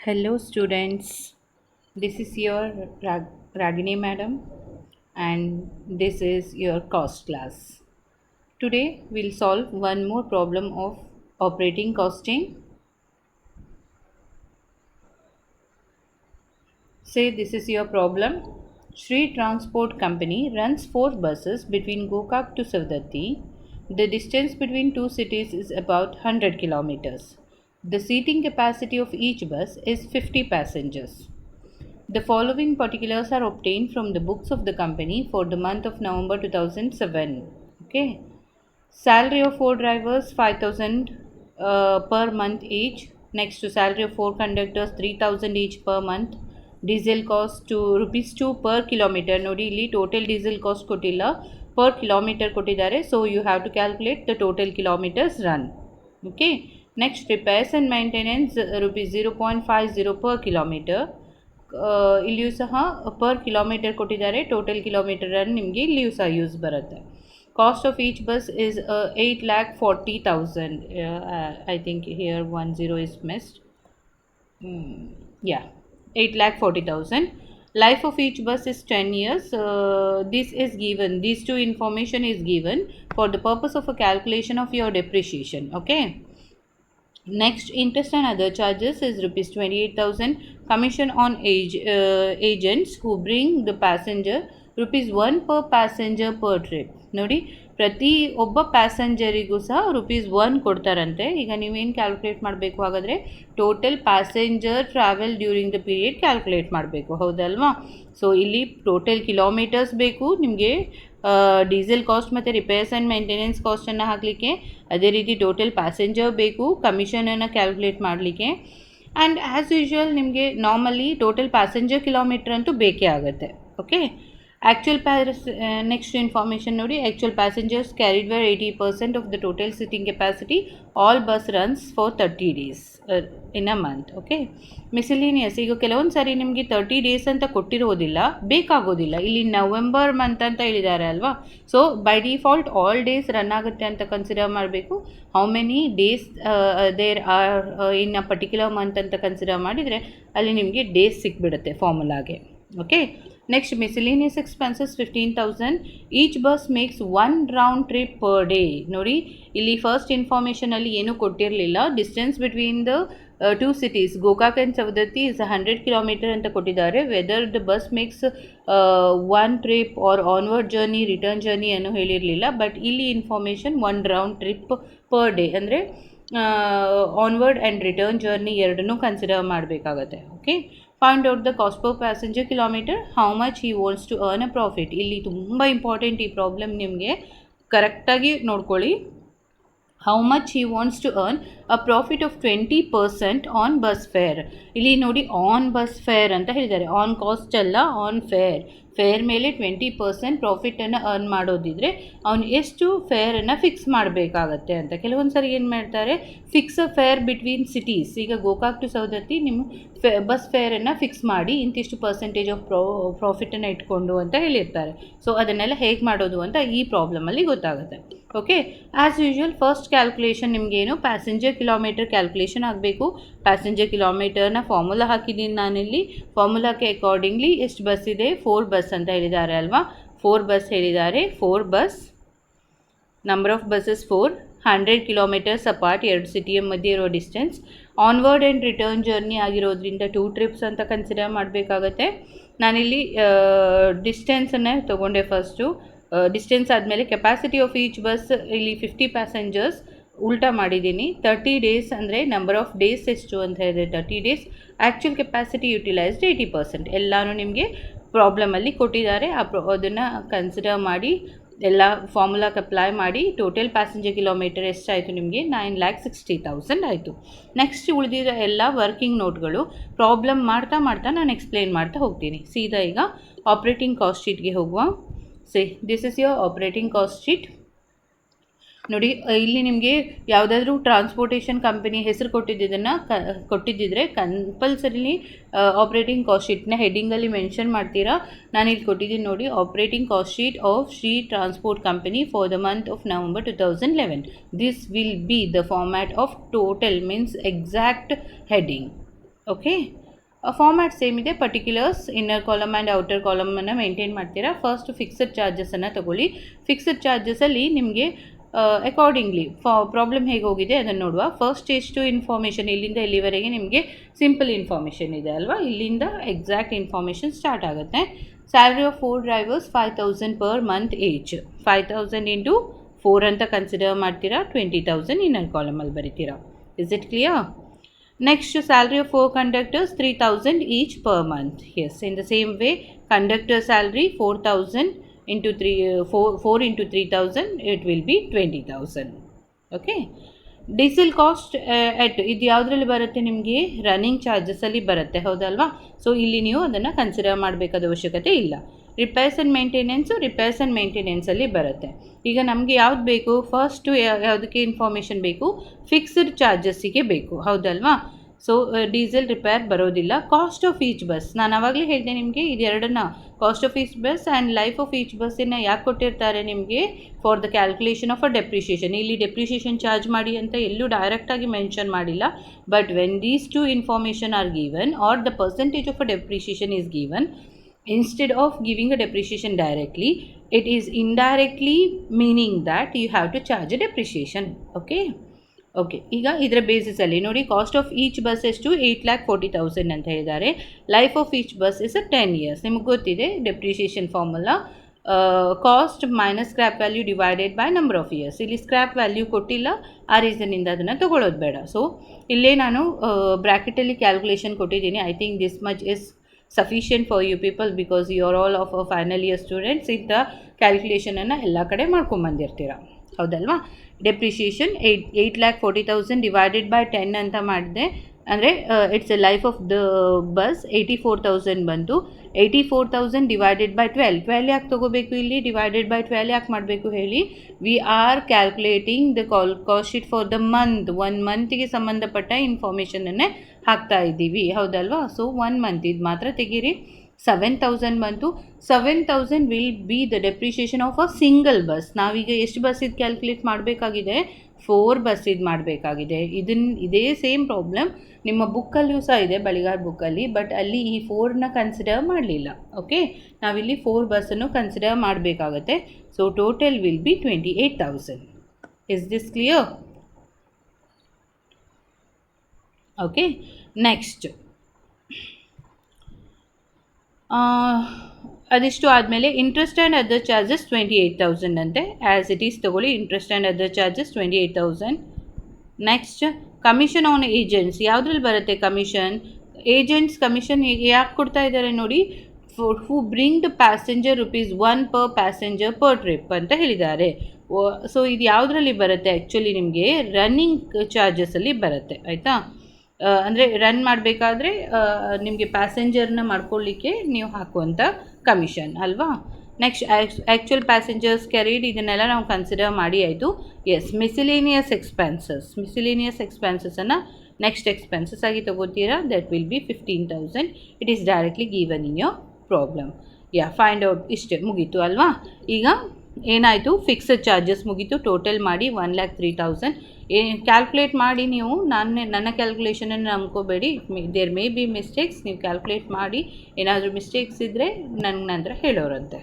Hello students, this is your Ragini madam and this is your cost class. Today we'll solve one more problem of operating costing. Say this is your problem. Shri Transport Company runs 4 buses between Gokak to Savdatti. The distance between two cities is about 100 kilometers. The seating capacity of each bus is 50 passengers. The following particulars are obtained from the books of the company for the month of November 2007. Okay. Salary of 4 drivers 5,000 per month each. Next to salary of 4 conductors 3,000 each per month. Diesel cost to rupees 2 per kilometer. Nodi illi total diesel cost ಕೊಟ್ಟಿಲ್ಲ per kilometer ಕೊಟ್ಟಿದ್ದಾರೆ. So you have to calculate the total kilometers run. Okay. Next repairs and maintenance rupees 0.50 per kilometer. ಇಲ್ಲಿಯೂ ಸಹ per kilometre ಕೊಟ್ಟಿದ್ದಾರೆ. Total kilometre run ನಿಮಗೆ ಇಲ್ಲಿಯೂ ಸಹ use ಬರುತ್ತೆ. Cost of each bus is 8,40,000. I think here 10 is missed. Yeah, 8,40,000. Life of each bus is 10 years. This is given, these two information is given for the purpose of a calculation of your depreciation. Okay. Next, interest and other charges is rupees 28,000. Commission on agents who bring the passenger rupees 1 per passenger per trip. ನೋಡಿ ಪ್ರತಿ ಒಬ್ಬ ಪ್ಯಾಸೆಂಜರಿಗೂ ಸಹ rupees 1 ಕೊಡ್ತಾರಂತೆ. ಈಗ ನೀವೇನು calculate ಮಾಡಬೇಕು ಹಾಗಾದರೆ total passenger travel during the period calculate ಮಾಡಬೇಕು, ಹೌದಲ್ವಾ? ಸೊ ಇಲ್ಲಿ ಟೋಟಲ್ ಕಿಲೋಮೀಟರ್ಸ್ ಬೇಕು ನಿಮಗೆ, ಡೀಸೆಲ್ ಕಾಸ್ಟ್ ಮತ್ತು ರಿಪೇರ್ಸ್ ಆ್ಯಂಡ್ ಮೇಂಟೆನೆನ್ಸ್ ಕಾಸ್ಟನ್ನು ಹಾಕಲಿಕ್ಕೆ, ಅದೇ ರೀತಿ ಟೋಟಲ್ ಪ್ಯಾಸೆಂಜರ್ ಬೇಕು ಕಮಿಷನನ್ನು ಕ್ಯಾಲ್ಕುಲೇಟ್ ಮಾಡಲಿಕ್ಕೆ. ಆ್ಯಂಡ್ ಆ್ಯಸ್ ಯೂಶ್ವಲ್ ನಿಮಗೆ ನಾರ್ಮಲಿ ಟೋಟಲ್ ಪ್ಯಾಸೆಂಜರ್ ಕಿಲೋಮೀಟರ್ ಅಂತೂ ಬೇಕೇ ಆಗುತ್ತೆ. ಓಕೆ. ನೆಕ್ಸ್ಟ್ ಇನ್ಫಾರ್ಮೇಷನ್ ನೋಡಿ, actual passengers carried were 80% of the total sitting capacity. All bus runs for 30 days in a month. Okay. ಮಿಸಿಲಿನಿಯಸ್, ಈಗ ಕೆಲವೊಂದು ಸಾರಿ ನಿಮಗೆ 30 days ಅಂತ ಕೊಟ್ಟಿರೋದಿಲ್ಲ, ಬೇಕಾಗೋದಿಲ್ಲ. ಇಲ್ಲಿ ನವೆಂಬರ್ ಮಂತ್ ಅಂತ ಹೇಳಿದ್ದಾರೆ ಅಲ್ವಾ, so by default all days run ಆಗುತ್ತೆ ಅಂತ ಕನ್ಸಿಡರ್ ಮಾಡಬೇಕು. How many days there are in a particular month ಅಂತ ಕನ್ಸಿಡರ್ ಮಾಡಿದರೆ ಅಲ್ಲಿ ನಿಮಗೆ ಡೇಸ್ ಸಿಕ್ಬಿಡುತ್ತೆ ಫಾರ್ಮುಲಾಗೆ. Okay. Next miscellaneous expenses 15,000. Each bus makes 1 round trip per day. ನೋಡಿ ಇಲ್ಲಿ ಫಸ್ಟ್ ಇನ್ಫಾರ್ಮೇಷನಲ್ಲಿ ಏನೂ ಕೊಟ್ಟಿರಲಿಲ್ಲ. Distance between the two cities Gokak and Savadatti is 100 kilometer ಅಂತ ಕೊಟ್ಟಿದ್ದಾರೆ. Whether the bus makes 1 trip R onward journey return journey ಏನೂ ಹೇಳಿರಲಿಲ್ಲ. ಬಟ್ ಇಲ್ಲಿ information 1 round trip per day ಅಂದರೆ ಆನ್ವರ್ಡ್ ಆ್ಯಂಡ್ ರಿಟರ್ನ್ ಜರ್ನಿ ಎರಡನ್ನೂ ಕನ್ಸಿಡರ್ ಮಾಡಬೇಕಾಗತ್ತೆ. Okay. Find out the cost per passenger kilometre, how much he wants to earn a profit. ಇಲ್ಲಿ ತುಂಬ important ಈ problem, ನಿಮಗೆ ಕರೆಕ್ಟಾಗಿ ನೋಡ್ಕೊಳ್ಳಿ. How much he wants to earn a profit of 20% on bus fare. ಇಲ್ಲಿ ನೋಡಿ on bus fare ಅಂತ ಹೇಳಿದ್ದಾರೆ, ಆನ್ ಕಾಸ್ಟ್ ಅಲ್ಲ, ಆನ್ ಫೇರ್. ಫೇರ್ ಮೇಲೆ 20% ಪ್ರಾಫಿಟನ್ನು ಅರ್ನ್ ಮಾಡೋದಿದ್ರೆ ಅವನು ಎಷ್ಟು ಫೇರನ್ನು ಫಿಕ್ಸ್ ಮಾಡಬೇಕಾಗತ್ತೆ ಅಂತ. ಕೆಲವೊಂದು ಸರಿ ಏನು ಮಾಡ್ತಾರೆ, ಫಿಕ್ಸ್ ಅ ಫೇರ್ ಬಿಟ್ವೀನ್ ಸಿಟೀಸ್. ಈಗ ಗೋಕಾಕ್ ಟು ಸವದತ್ತಿ ನಿಮ್ಮ ಬಸ್ ಫೇರನ್ನು ಫಿಕ್ಸ್ ಮಾಡಿ ಇಂತಿಷ್ಟು ಪರ್ಸೆಂಟೇಜ್ ಆಫ್ ಪ್ರಾಫಿಟನ್ನು ಇಟ್ಕೊಂಡು ಅಂತ ಹೇಳಿರ್ತಾರೆ. ಸೊ ಅದನ್ನೆಲ್ಲ ಹೇಗೆ ಮಾಡೋದು ಅಂತ ಈ ಪ್ರಾಬ್ಲಮಲ್ಲಿ ಗೊತ್ತಾಗುತ್ತೆ. Okay. As usual first calculation ನಿಮಗೇನು ಪ್ಯಾಸೆಂಜರ್ ಕಿಲೋಮೀಟರ್ ಕ್ಯಾಲ್ಕುಲೇಷನ್ ಆಗಬೇಕು. ಪ್ಯಾಸೆಂಜರ್ ಕಿಲೋಮೀಟರ್ನ ಫಾರ್ಮುಲಾ ಹಾಕಿದ್ದೀನಿ ನಾನಿಲ್ಲಿ. ಫಾರ್ಮುಲಾಕ್ಕೆ ಅಕಾರ್ಡಿಂಗ್ಲಿ ಎಷ್ಟು ಬಸ್ ಇದೆ, 4 ಬಸ್ ಅಂತ ಹೇಳಿದ್ದಾರೆ ಅಲ್ವಾ, 4 ಬಸ್ ಹೇಳಿದ್ದಾರೆ. 4 bus, number of buses 4, 100 kilometers apart, 2 ಸಿಟಿಯ ಮಧ್ಯೆ ಇರೋ distance. Onward and return journey ಆಗಿರೋದ್ರಿಂದ 2 ಟ್ರಿಪ್ಸ್ ಅಂತ ಕನ್ಸಿಡರ್ ಮಾಡಬೇಕಾಗತ್ತೆ. ನಾನಿಲ್ಲಿ ಡಿಸ್ಟೆನ್ಸನ್ನೇ ತೊಗೊಂಡೆ ಫಸ್ಟು. ಡಿಸ್ಟೆನ್ಸ್ ಆದಮೇಲೆ ಕೆಪಾಸಿಟಿ ಆಫ್ ಈಚ್ ಬಸ್ ಇಲ್ಲಿ 50 passengers ಉಲ್ಟಾ ಮಾಡಿದ್ದೀನಿ. 30 days ಅಂದರೆ ನಂಬರ್ ಆಫ್ ಡೇಸ್ ಎಷ್ಟು ಅಂತ ಹೇಳಿದ್ರೆ 30 days. Actual capacity utilised 80%. ಎಲ್ಲನೂ ನಿಮಗೆ ಪ್ರಾಬ್ಲಮಲ್ಲಿ ಕೊಟ್ಟಿದ್ದಾರೆ. ಅದನ್ನು ಕನ್ಸಿಡರ್ ಮಾಡಿ ಎಲ್ಲ ಫಾರ್ಮುಲಾಕ್ಕೆ ಅಪ್ಲೈ ಮಾಡಿ ಟೋಟಲ್ ಪ್ಯಾಸೆಂಜರ್ ಕಿಲೋಮೀಟರ್ ಎಷ್ಟಾಯಿತು ನಿಮಗೆ, 9,60,000 ಆಯಿತು. ನೆಕ್ಸ್ಟ್ ಉಳಿದಿರೋ ಎಲ್ಲ ವರ್ಕಿಂಗ್ ನೋಟ್ಗಳು ಪ್ರಾಬ್ಲಮ್ ಮಾಡ್ತಾ ಮಾಡ್ತಾ ನಾನು ಎಕ್ಸ್ಪ್ಲೇನ್ ಮಾಡ್ತಾ ಹೋಗ್ತೀನಿ. ಸೀದಾ ಈಗ ಆಪ್ರೇಟಿಂಗ್ ಕಾಸ್ಟ್ ಶೀಟ್ಗೆ ಹೋಗುವ. This is your operating cost sheet. ನೋಡಿ ಇಲ್ಲಿ ನಿಮಗೆ ಯಾವುದಾದ್ರೂ ಟ್ರಾನ್ಸ್ಪೋರ್ಟೇಷನ್ ಕಂಪನಿ ಹೆಸರು ಕೊಟ್ಟಿದ್ದಿದ್ರೆ ಕಂಪಲ್ಸರಿಲಿ ಆಪ್ರೇಟಿಂಗ್ ಕಾಸ್ಟ್ ಶೀಟ್ನ ಹೆಡ್ಡಿಂಗಲ್ಲಿ ಮೆನ್ಷನ್ ಮಾಡ್ತೀರಾ. ನಾನಿಲ್ಲಿ ಕೊಟ್ಟಿದ್ದೀನಿ ನೋಡಿ, operating cost sheet of Shri transport company for the month of November 2011. This will be the format of total means exact heading. Okay, format same ಇದೆ. Particulars inner column and outer ಕಾಲಮನ್ನು maintain ಮಾಡ್ತೀರಾ. First fixed ಚಾರ್ಜಸನ್ನು ತಗೊಳ್ಳಿ. Fixed ಚಾರ್ಜಸಲ್ಲಿ ನಿಮಗೆ accordingly problem ಹೇಗೆ ಹೋಗಿದೆ ಅದನ್ನು ನೋಡುವ. ಫಸ್ಟ್ ಎಷ್ಟು ಇನ್ಫಾರ್ಮೇಷನ್ ಇಲ್ಲಿಂದ ಇಲ್ಲಿವರೆಗೆ ನಿಮಗೆ ಸಿಂಪಲ್ ಇನ್ಫಾರ್ಮೇಷನ್ ಇದೆ ಅಲ್ವಾ. ಇಲ್ಲಿಂದ ಎಕ್ಸಾಕ್ಟ್ ಇನ್ಫಾರ್ಮೇಷನ್ ಸ್ಟಾರ್ಟ್ ಆಗುತ್ತೆ. Salary of 4 drivers 5,000 per month each. 5,000 into 4 ಅಂತ ಕನ್ಸಿಡರ್ ಮಾಡ್ತೀರಾ. 20,000 ಇನ್ನರ್ ಕಾಲಮಲ್ಲಿ ಬರಿತೀರಾ. Is it clear? Next, salary of 4 conductors 3,000 each per month. Yes, in the same way, conductor salary 4,000 into 4 into 3,000, it will be 20,000. Okay. Diesel cost ಇದು ಯಾವುದರಲ್ಲಿ ಬರುತ್ತೆ ನಿಮಗೆ? Running ಚಾರ್ಜಸಲ್ಲಿ ಬರುತ್ತೆ, ಹೌದಲ್ವಾ? ಸೊ ಇಲ್ಲಿ ನೀವು ಅದನ್ನು ಕನ್ಸಿಡರ್ ಮಾಡಬೇಕಾದ ಅವಶ್ಯಕತೆ ಇಲ್ಲ. ರಿಪೇರ್ಸ್ ಆ್ಯಂಡ್ ಮೇಂಟೆನೆನ್ಸಲ್ಲಿ ಬರುತ್ತೆ. ಈಗ ನಮಗೆ ಯಾವ್ದು ಬೇಕು? ಫಸ್ಟು ಯಾವುದಕ್ಕೆ ಇನ್ಫಾರ್ಮೇಷನ್ ಬೇಕು? ಫಿಕ್ಸ್ಡ್ ಚಾರ್ಜಸ್ಸಿಗೆ ಬೇಕು, ಹೌದಲ್ವಾ? ಸೊ ಡೀಸೆಲ್ ರಿಪೇರ್ ಬರೋದಿಲ್ಲ. ಕಾಸ್ಟ್ ಆಫ್ ಈಚ್ ಬಸ್ ನಾನು ಆವಾಗಲೇ ಹೇಳಿದೆ ನಿಮಗೆ, ಇದೆರಡನ್ನ cost of each bus and life of each ಬಸ್ಸನ್ನು ಯಾಕೆ ಕೊಟ್ಟಿರ್ತಾರೆ ನಿಮಗೆ? For the calculation of a depreciation. ಇಲ್ಲಿ ಡೆಪ್ರಿಷಿಯೇಷನ್ ಚಾರ್ಜ್ ಮಾಡಿ ಅಂತ ಎಲ್ಲೂ ಡೈರೆಕ್ಟಾಗಿ ಮೆನ್ಷನ್ ಮಾಡಿಲ್ಲ. But when these two information are given are the percentage of a depreciation is given, instead of giving a depreciation directly, it is indirectly meaning that you have to charge a depreciation. Okay, ಈಗ ಇದರ ಬೇಸಿಸಲ್ಲಿ ನೋಡಿ, cost of each bus ಎಷ್ಟು? 8,40,000 ಅಂತ ಹೇಳಿದ್ದಾರೆ. Life of each bus is 10 years. ನಿಮಗೆ ಗೊತ್ತಿದೆ depreciation formula, cost minus scrap value divided by number of years. ಇಲ್ಲಿ scrap value ಕೊಟ್ಟಿಲ್ಲ, ಆ ರೀಸನ್ನಿಂದ ಅದನ್ನು ತೊಗೊಳ್ಳೋದು ಬೇಡ. ಸೊ ಇಲ್ಲೇ ನಾನು ಬ್ರ್ಯಾಕೆಟಲ್ಲಿ ಕ್ಯಾಲ್ಕುಲೇಷನ್ ಕೊಟ್ಟಿದ್ದೀನಿ. I think this much is sufficient for you people because you are all of a final year students. ಇಂಥ ಕ್ಯಾಲ್ಕುಲೇಷನನ್ನು ಎಲ್ಲ ಕಡೆ ಮಾಡ್ಕೊಂಬಂದಿರ್ತೀರ, ಹೌದಲ್ವಾ? ಡೆಪ್ರಿಷಿಯೇಷನ್ 8,40,000 ಡಿವೈಡೆಡ್ ಬೈ 10 ಅಂತ ಮಾಡಿದೆ ಅಂದರೆ it's A life of the bus 84,000 ಬಂತು. 84,000 ಡಿವೈಡೆಡ್ ಬೈ 12 ಯಾಕೆ ತೊಗೋಬೇಕು ಇಲ್ಲಿ? ಡಿವೈಡೆಡ್ ಬೈ 12 ಯಾಕೆ ಮಾಡಬೇಕು ಹೇಳಿ? We are calculating the cost sheet for the month. 1 ಮಂತಿಗೆ ಸಂಬಂಧಪಟ್ಟ ಇನ್ಫಾರ್ಮೇಷನನ್ನೇ ಹಾಕ್ತಾ ಇದ್ದೀವಿ, ಹೌದಲ್ವಾ? ಸೊ 1 ಮಂತ್ ಇದು ಮಾತ್ರ ತೆಗೀರಿ. 7,000 ಬಂತು. 7,000 will be the depreciation of a single bus. ನಾವೀಗ ಎಷ್ಟು ಬಸ್ ಇದು ಕ್ಯಾಲ್ಕುಲೇಟ್ ಮಾಡಬೇಕಾಗಿದೆ? 4 ಬಸ್ ಇದು ಮಾಡಬೇಕಾಗಿದೆ. ಇದೇ ಸೇಮ್ ಪ್ರಾಬ್ಲಮ್ ನಿಮ್ಮ ಬುಕ್ಕಲ್ಲಿಯೂ ಸಹ ಇದೆ, ಬಳಿಗಾರ್ ಬುಕ್ಕಲ್ಲಿ. ಬಟ್ ಅಲ್ಲಿ ಈ 4ನ ಕನ್ಸಿಡರ್ ಮಾಡಲಿಲ್ಲ. ಓಕೆ, ನಾವಿಲ್ಲಿ 4 ಬಸ್ಸನ್ನು ಕನ್ಸಿಡರ್ ಮಾಡಬೇಕಾಗತ್ತೆ. So total will be 28,000. Is this clear? Okay, next ಅದಿಷ್ಟು ಆದಮೇಲೆ ಇಂಟ್ರೆಸ್ಟ್ ಆ್ಯಂಡ್ ಅದರ್ ಚಾರ್ಜಸ್ 28,000 ಅಂತೆ. ಆ್ಯಸ್ ಇಟ್ ಈಸ್ ತೊಗೊಳ್ಳಿ. Interest and other charges 28,000. Next commission on agents. ಯಾವುದ್ರಲ್ಲಿ ಬರುತ್ತೆ ಕಮಿಷನ್? ಏಜೆಂಟ್ಸ್ ಕಮಿಷನ್ ಯಾಕೆ ಕೊಡ್ತಾ ಇದ್ದಾರೆ ನೋಡಿ, who bring the passenger ₹1 per passenger per trip ಅಂತ ಹೇಳಿದ್ದಾರೆ. ಸೊ ಇದು ಯಾವುದರಲ್ಲಿ ಬರುತ್ತೆ? ಆ್ಯಕ್ಚುಲಿ ನಿಮಗೆ ರನ್ನಿಂಗ್ ಚಾರ್ಜಸಲ್ಲಿ ಬರುತ್ತೆ, ಆಯಿತಾ? ಅಂದರೆ ರನ್ ಮಾಡಬೇಕಾದ್ರೆ ನಿಮಗೆ ಪ್ಯಾಸೆಂಜರ್ನ ಮಾಡ್ಕೊಳ್ಳಿಕ್ಕೆ ನೀವು ಹಾಕುವಂಥ ಕಮಿಷನ್ ಅಲ್ವಾ? ನೆಕ್ಸ್ಟ್ ಆ್ಯಕ್ಚುಯಲ್ ಪ್ಯಾಸೆಂಜರ್ಸ್ ಕ್ಯಾರಿಡ್, ಇದನ್ನೆಲ್ಲ ನಾವು ಕನ್ಸಿಡರ್ ಮಾಡಿ ಆಯಿತು. ಎಸ್, ಮಿಸಿಲೇನಿಯಸ್ ಎಕ್ಸ್ಪೆನ್ಸಸ್ಸನ್ನು ನೆಕ್ಸ್ಟ್ ಎಕ್ಸ್ಪೆನ್ಸಸ್ ಆಗಿ ತೊಗೋತೀರಾ. That will be 15,000. It is directly given in your problem. Find out. ಇಷ್ಟೇ ಮುಗೀತು ಅಲ್ವಾ? ಈಗ ಏನಾಯಿತು? ಫಿಕ್ಸಡ್ ಚಾರ್ಜಸ್ ಮುಗೀತು. ಟೋಟಲ್ ಮಾಡಿ 1,03,000. ಕ್ಯಾಲ್ಕುಲೇಟ್ ಮಾಡಿ ನೀವು. ನನ್ನ ಕ್ಯಾಲ್ಕುಲೇಷನನ್ನು ನಂಬ್ಕೋಬೇಡಿ. There may be mistakes. ನೀವು ಕ್ಯಾಲ್ಕುಲೇಟ್ ಮಾಡಿ, ಏನಾದರೂ ಮಿಸ್ಟೇಕ್ಸ್ ಇದ್ದರೆ ನನಗೆ ನಂತರ ಹೇಳೋರಂತೆ.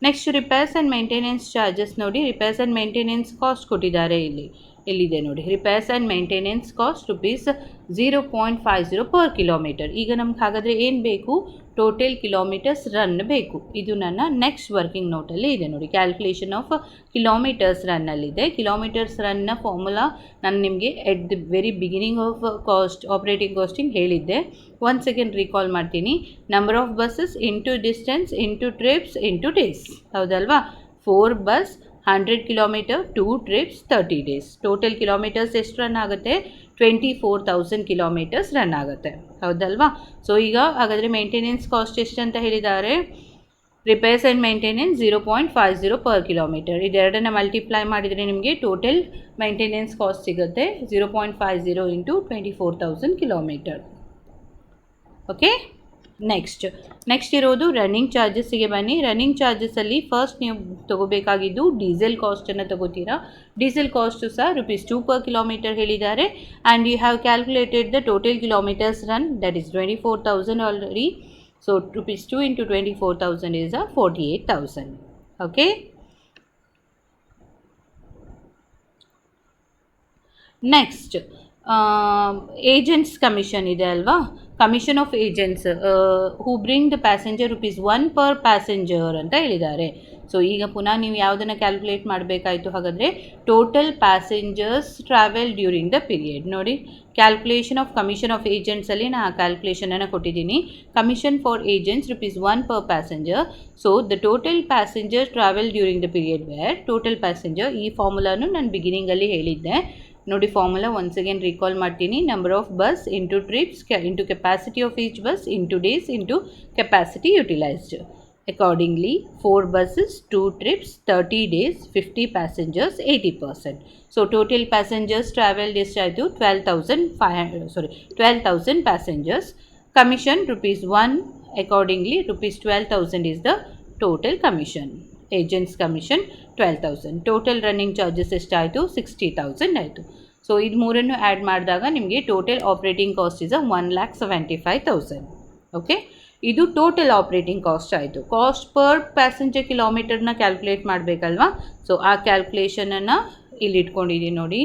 Next repairs and maintenance charges ನೋಡಿ. ರಿಪೇರ್ಸ್ ಆ್ಯಂಡ್ ಮೇಂಟೆನೆನ್ಸ್ ಕಾಸ್ಟ್ ಕೊಟ್ಟಿದ್ದಾರೆ. ಇಲ್ಲಿದೆ ನೋಡಿ. Repairs and maintenance cost ₹0.50 per kilometre. ಈಗ ನಮ್ಗೆ ಹಾಗಾದರೆ ಏನು ಬೇಕು? ಟೋಟಲ್ ಕಿಲೋಮೀಟರ್ಸ್ ರನ್ ಬೇಕು. ಇದು ನನ್ನ ನೆಕ್ಸ್ಟ್ ವರ್ಕಿಂಗ್ ನೋಟಲ್ಲಿ ಇದೆ ನೋಡಿ. ಕ್ಯಾಲ್ಕುಲೇಷನ್ ಆಫ್ ಕಿಲೋಮೀಟರ್ಸ್ ರನ್ನಲ್ಲಿದೆ. ಕಿಲೋಮೀಟರ್ಸ್ ರನ್ನ ಫಾರ್ಮುಲಾ ನಾನು ನಿಮಗೆ at the very beginning of operating costing ಹೇಳಿದ್ದೆ. 1 ಸೆಕೆಂಡ್ ರೀಕಾಲ್ ಮಾಡ್ತೀನಿ. Number of buses into distance into trips into days, ಹೌದಲ್ವಾ? 4 bus 100 kilometre, 2 trips 30 days. Total kilometres ಎಷ್ಟು ರನ್ ಆಗುತ್ತೆ? 24,000 ಕಿಲೋಮೀಟರ್ಸ್ ರನ್ ಆಗುತ್ತೆ, ಹೌದಲ್ವಾ? ಸೊ ಈಗ ಹಾಗಾದರೆ ಮೇಂಟೆನೆನ್ಸ್ ಕಾಸ್ಟ್ ಎಷ್ಟು ಅಂತ ಹೇಳಿದ್ದಾರೆ? Repairs and maintenance 0.50 per kilometre. ಇದೆರಡನ್ನು ಮಲ್ಟಿಪ್ಲೈ ಮಾಡಿದರೆ ನಿಮಗೆ ಟೋಟಲ್ ಮೇಂಟೆನೆನ್ಸ್ ಕಾಸ್ಟ್ ಸಿಗುತ್ತೆ 0.50 ಇಂಟು 24,000 ಕಿಲೋಮೀಟರ್. ಓಕೆ, ನೆಕ್ಸ್ಟ್ ಇರೋದು ರನ್ನಿಂಗ್ ಚಾರ್ಜಸ್ಸಿಗೆ ಬನ್ನಿ. ರನ್ನಿಂಗ್ ಚಾರ್ಜಸ್ಸಲ್ಲಿ ಫಸ್ಟ್ ನೀವು ತೊಗೋಬೇಕಾಗಿದ್ದು ಡೀಸೆಲ್ ಕಾಸ್ಟನ್ನು ತೊಗೋತೀರಾ. ಡೀಸೆಲ್ ಕಾಸ್ಟು ಸಹ ₹2 per kilometer ಹೇಳಿದ್ದಾರೆ. And you have calculated the total kilometres run, that is 24,000 already. So ₹2 into 24,000 is 48,000. Okay. Next agents commission ಇದೆ ಅಲ್ವಾ, commission of agents who bring the passenger ₹1 per passenger ಅಂತ ಹೇಳಿದ್ದಾರೆ. So ಈಗ ಪುನಃ ನೀವು ಯಾವುದನ್ನು ಕ್ಯಾಲ್ಕುಲೇಟ್ ಮಾಡಬೇಕಾಯಿತು ಹಾಗಾದರೆ, total passengers travel during the period. ನೋಡಿ, ಕ್ಯಾಲ್ಕುಲೇಷನ್ ಆಫ್ ಕಮಿಷನ್ ಆಫ್ ಏಜೆಂಟ್ಸಲ್ಲಿ ನಾನು ಆ ಕ್ಯಾಲ್ಕುಲೇಷನನ್ನು ಕೊಟ್ಟಿದ್ದೀನಿ. Commission for agents ₹1 per passenger. So the total passenger travel during the period where total passenger, ಈ ಫಾರ್ಮುಲಾನು ನಾನು ಬಿಗಿನಿಂಗಲ್ಲಿ ಹೇಳಿದ್ದೆ. ನೋಡಿ, ಫಾರ್ಮುಲಾ ಒನ್ಸ್ ಅಗೇನ್ ರೀಕಾಲ್ ಮಾಡ್ತೀನಿ. Number of bus into trips into capacity of each bus into days into capacity utilised. Accordingly 4 buses, 2 trips, 30 days, 50 passengers, 80%. So total passengers travelled ಎಷ್ಟಾಯಿತು? 12,000 passengers. Commission ₹1, accordingly ₹12,000 is the total commission. Agents commission 12,000. Total running charges ಎಷ್ಟಾಯಿತು? 60,000 ಆಯಿತು. So ಇದು ಮೂರನ್ನು add ಮಾಡಿದಾಗ ನಿಮಗೆ total operating cost is 1,75,000. Okay, ಇದು total operating cost ಆಯಿತು. Cost per passenger ಕಿಲೋಮೀಟರ್ನ ಕ್ಯಾಲ್ಕುಲೇಟ್ ಮಾಡಬೇಕಲ್ವಾ, ಸೊ ಆ ಕ್ಯಾಲ್ಕುಲೇಷನನ್ನು ಇಲ್ಲಿ ಇಟ್ಕೊಂಡಿದ್ದೀನಿ ನೋಡಿ.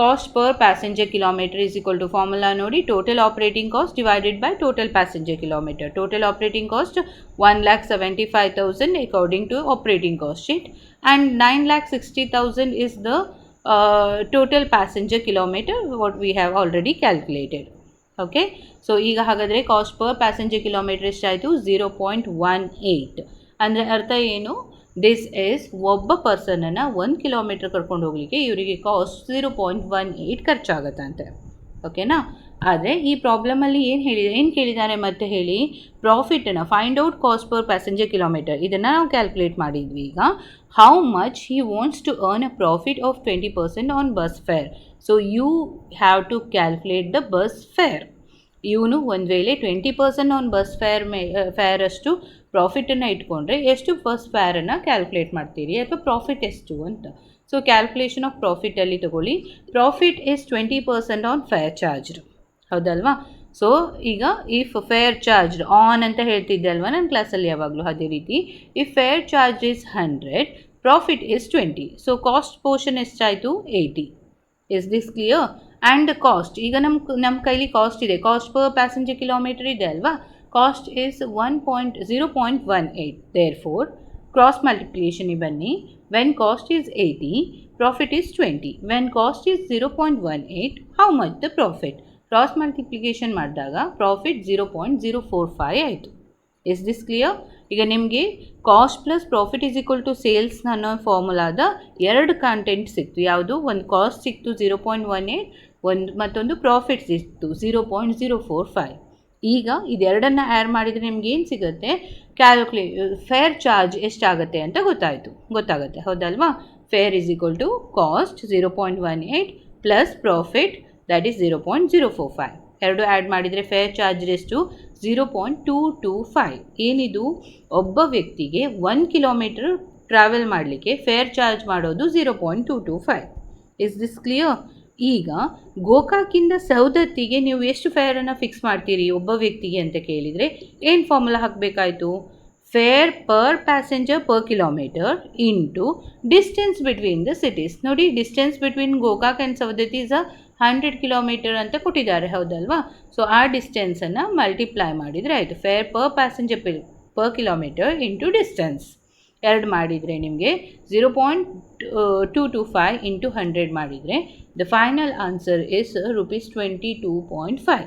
Cost per passenger kilometre is equal to formula ನೋಡಿ, total operating cost divided by total passenger kilometre. Total operating cost 1,75,000 according to operating cost sheet, and 9,60,000 is the total passenger kilometer what we have already calculated. Okay, so ಈಗ ಹಾಗಾದರೆ cost per passenger kilometre ಎಷ್ಟಾಯಿತು? 0.18. ಅಂದರೆ ಅರ್ಥ ಏನು? This is ಒಬ್ಬ ಪರ್ಸನನ್ನು 1 kilometre ಕರ್ಕೊಂಡು ಹೋಗಲಿಕ್ಕೆ ಇವರಿಗೆ ಕಾಸ್ಟ್ 0.18 ಖರ್ಚಾಗತ್ತಂತೆ. ಓಕೆನಾ? ಆದರೆ ಈ ಪ್ರಾಬ್ಲಮಲ್ಲಿ ಏನು ಕೇಳಿದ್ದಾರೆ ಮತ್ತೆ ಹೇಳಿ, ಪ್ರಾಫಿಟನ್ನು find out cost per passenger kilometre, ಇದನ್ನು ನಾವು ಕ್ಯಾಲ್ಕುಲೇಟ್ ಮಾಡಿದ್ವಿ. ಈಗ how much he wants to earn a profit of 20% on bus fare. So you have to calculate the bus fare. ಇವನು ಒಂದು ವೇಳೆ 20% ಆನ್ ಬಸ್ ಫೇರಷ್ಟು ಪ್ರಾಫಿಟನ್ನು ಇಟ್ಕೊಂಡ್ರೆ ಎಷ್ಟು ಬಸ್ ಫೇರನ್ನು ಕ್ಯಾಲ್ಕುಲೇಟ್ ಮಾಡ್ತೀರಿ, ಅಥವಾ ಪ್ರಾಫಿಟ್ ಎಷ್ಟು ಅಂತ. ಸೊ ಕ್ಯಾಲ್ಕುಲೇಷನ್ ಆಫ್ ಪ್ರಾಫಿಟಲ್ಲಿ ತಗೊಳ್ಳಿ. Profit is 20% on fair charged, ಹೌದಲ್ವಾ? ಸೊ ಈಗ ಇಫ್ ಫೇರ್ ಚಾರ್ಜ್ಡ್ ಆನ್ ಅಂತ ಹೇಳ್ತಿದ್ದೆ ಅಲ್ವಾ ನಾನು ಕ್ಲಾಸಲ್ಲಿ ಯಾವಾಗಲೂ, ಅದೇ ರೀತಿ if fair charge is 100, profit is 20. So cost portion ಎಷ್ಟಾಯಿತು? 80. Is this clear? And cost, ಈಗ ನಮ್ಮ ಕೈಲಿ ಕಾಸ್ಟ್ ಇದೆ, ಕಾಸ್ಟ್ ಪರ್ ಪ್ಯಾಸೆಂಜರ್ ಕಿಲೋಮೀಟರ್ ಇದೆ ಅಲ್ವಾ, cost is 0.18. Therefore cross ಮಲ್ಟಿಪ್ಲಿಕೇಷನಿಗೆ ಬನ್ನಿ. When cost is 80, profit is 20. When cost is 0.18, how much the profit? Cross multiplication ಮಾಡಿದಾಗ ಪ್ರಾಫಿಟ್ 0.045 ಆಯಿತು. Is this clear? ಈಗ ನಿಮಗೆ cost plus profit is equal to sales ಅನ್ನೋ ಫಾರ್ಮುಲಾದ 2 ಕಂಟೆಂಟ್ ಸಿಕ್ತು. ಯಾವುದು? ಒಂದು ಕಾಸ್ಟ್ ಸಿಕ್ತು 0.18, ಮತ್ತೊಂದು ಪ್ರಾಫಿಟ್ ಸಿಕ್ತು 0.045. ಈಗ ಇದೆರಡನ್ನು ಆ್ಯಡ್ ಮಾಡಿದರೆ ನಿಮ್ಗೆ ಏನು ಸಿಗುತ್ತೆ? ಫೇರ್ ಚಾರ್ಜ್ ಎಷ್ಟಾಗುತ್ತೆ ಅಂತ ಗೊತ್ತಾಗುತ್ತೆ, ಹೌದಲ್ವಾ? Fare is equal to cost 0.18 plus profit that is 0.045. ಎರಡು ಆ್ಯಡ್ ಮಾಡಿದರೆ ಫೇರ್ ಚಾರ್ಜ್ ಎಷ್ಟು? 0.225. ಏನಿದು? ಒಬ್ಬ ವ್ಯಕ್ತಿಗೆ 1 ಕಿಲೋಮೀಟರ್ ಟ್ರಾವೆಲ್ ಮಾಡಲಿಕ್ಕೆ ಫೇರ್ ಚಾರ್ಜ್ ಮಾಡೋದು 0.225. Is this clear? ಈಗ ಗೋಕಾಕಿಂದ ಸೌದತ್ತಿಗೆ ನೀವು ಎಷ್ಟು ಫೇರನ್ನು ಫಿಕ್ಸ್ ಮಾಡ್ತೀರಿ ಒಬ್ಬ ವ್ಯಕ್ತಿಗೆ ಅಂತ ಕೇಳಿದರೆ ಏನು ಫಾರ್ಮುಲಾ ಹಾಕಬೇಕಾಯಿತು? Fare per passenger per kilometre into distance between the cities. ನೋಡಿ, distance between Gokak and Saudatti is 100 kilometre ಅಂತ ಕೊಟ್ಟಿದ್ದಾರೆ, ಹೌದಲ್ವಾ? ಸೊ ಆ ಡಿಸ್ಟೆನ್ಸನ್ನು ಮಲ್ಟಿಪ್ಲೈ ಮಾಡಿದರೆ ಆಯಿತು. Fare per passenger per kilometre into distance ಎರಡು ಮಾಡಿದರೆ ನಿಮಗೆ 0.225 ಇಂಟು 100 ಮಾಡಿದರೆ ದ ಫೈನಲ್ ಆನ್ಸರ್ ಇಸ್ ₹22.5.